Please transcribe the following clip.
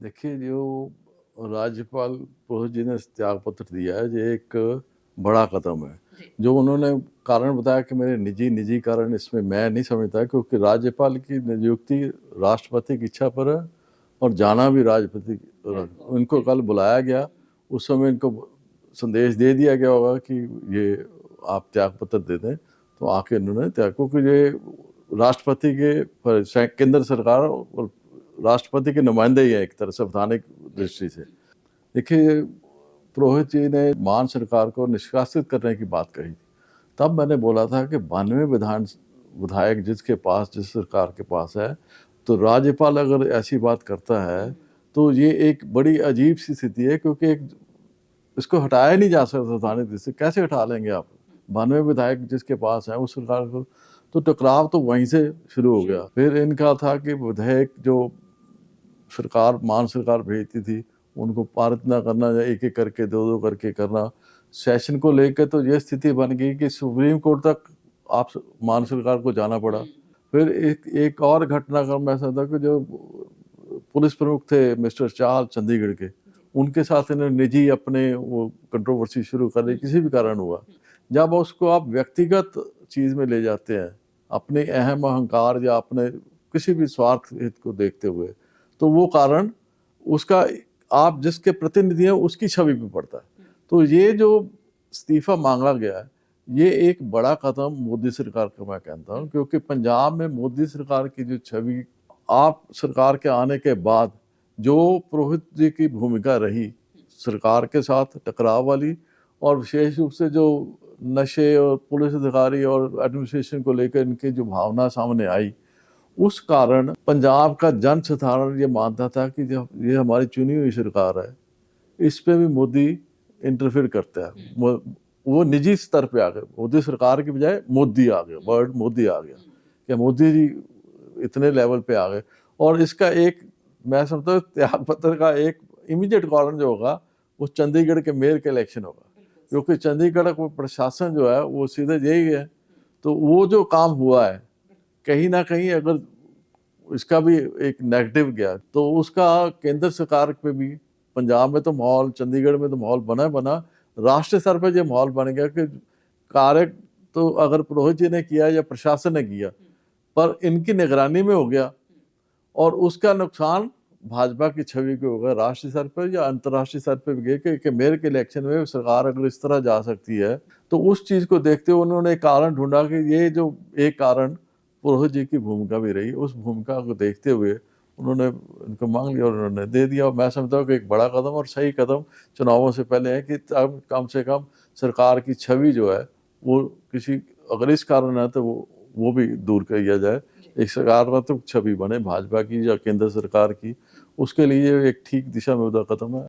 देखिए, जो राज्यपाल पुरोहित जी ने त्याग पत्र दिया है, ये एक बड़ा कदम है। जी। जो उन्होंने कारण बताया कि मेरे निजी कारण, इसमें मैं नहीं समझता, क्योंकि राज्यपाल की नियुक्ति राष्ट्रपति की इच्छा पर है और जाना भी राष्ट्रपति बिल्कुल, उनको कल बुलाया गया। उस समय इनको संदेश दे दिया गया होगा कि ये आप त्याग पत्र दे दें, तो आके इन्होंने त्याग, क्योंकि ये राष्ट्रपति के केंद्र सरकार और राष्ट्रपति के नुमाइंदे ही है एक तरह से संवैधानिक दृष्टि से। देखिए, पुरोहित जी ने मान सरकार को निष्कासित करने की बात कही। तब मैंने बोला था कि 92 विधायक जिसके पास, जिस सरकार के पास है, तो राज्यपाल अगर ऐसी बात करता है तो ये एक बड़ी अजीब सी स्थिति है, क्योंकि एक इसको हटाया नहीं जा सकता संवैधानिक दृष्टि से। कैसे हटा लेंगे आप? 92 विधायक जिसके पास हैं उस सरकार को, तो टकराव तो वहीं से शुरू हो गया। फिर इनका था कि विधेयक जो सरकार मान सरकार भेजती थी उनको पारित ना करना, या एक-एक करके, दो-दो करके करना। सेशन को लेकर तो ये स्थिति बन गई कि सुप्रीम कोर्ट तक आप मान सरकार को जाना पड़ा। फिर एक एक और घटनाक्रम ऐसा था कि जो पुलिस प्रमुख थे मिस्टर चाल चंडीगढ़ के, उनके साथ इन्होंने निजी अपने वो कंट्रोवर्सी शुरू कर दी, किसी भी कारण हुआ। जब उसको आप व्यक्तिगत चीज़ में ले जाते हैं, अपने अहम अहंकार या अपने किसी भी स्वार्थ हित को देखते हुए, तो वो कारण उसका आप जिसके प्रतिनिधि हैं उसकी छवि पे पड़ता है। तो ये जो इस्तीफ़ा माँगा गया है, ये एक बड़ा कदम मोदी सरकार का मैं कहता हूँ, क्योंकि पंजाब में मोदी सरकार की जो छवि, आप सरकार के आने के बाद जो पुरोहित जी की भूमिका रही सरकार के साथ टकराव वाली, और विशेष रूप से जो नशे और पुलिस अधिकारी और एडमिनिस्ट्रेशन को लेकर इनकी जो भावना सामने आई, उस कारण पंजाब का जनसाधारण ये मानता था कि जो ये हमारी चुनी हुई सरकार है, इस पे भी मोदी इंटरफेयर करता है। वो निजी स्तर पे आ गए, मोदी सरकार की बजाय मोदी आ गए, वर्ड मोदी आ गया कि मोदी जी इतने लेवल पे आ गए। और इसका एक, मैं समझता हूँ त्याग पत्र का एक इमीडिएट कारण जो होगा वो चंडीगढ़ के मेयर के इलेक्शन होगा, क्योंकि चंडीगढ़ का प्रशासन जो है वो सीधे यही है। तो वो जो काम हुआ है, कहीं ना कहीं अगर इसका भी एक नेगेटिव गया तो उसका केंद्र सरकार पे भी, पंजाब में तो माहौल, चंडीगढ़ में तो माहौल बना, राष्ट्रीय स्तर पर यह माहौल बन गया कि कार्य तो अगर पुरोहित जी ने किया या प्रशासन ने किया, पर इनकी निगरानी में हो गया, और उसका नुकसान भाजपा की छवि को होगा राष्ट्रीय स्तर पर या अंतर्राष्ट्रीय स्तर पर भी गए कि मेयर के इलेक्शन में सरकार अगर इस तरह जा सकती है, तो उस चीज़ को देखते हुए उन्होंने एक कारण ढूंढा कि ये जो एक कारण पुरोहित जी की भूमिका भी रही, उस भूमिका को देखते हुए उन्होंने इनको मांग लिया और उन्होंने दे दिया। और मैं समझता हूँ कि एक बड़ा कदम और सही कदम चुनावों से पहले है कि तब कम से कम सरकार की छवि जो है वो किसी, अगर इस कारण है तो वो भी दूर किया जाए। एक सकारात्मक छवि बने भाजपा की या केंद्र सरकार की, उसके लिए एक ठीक दिशा में कदम है।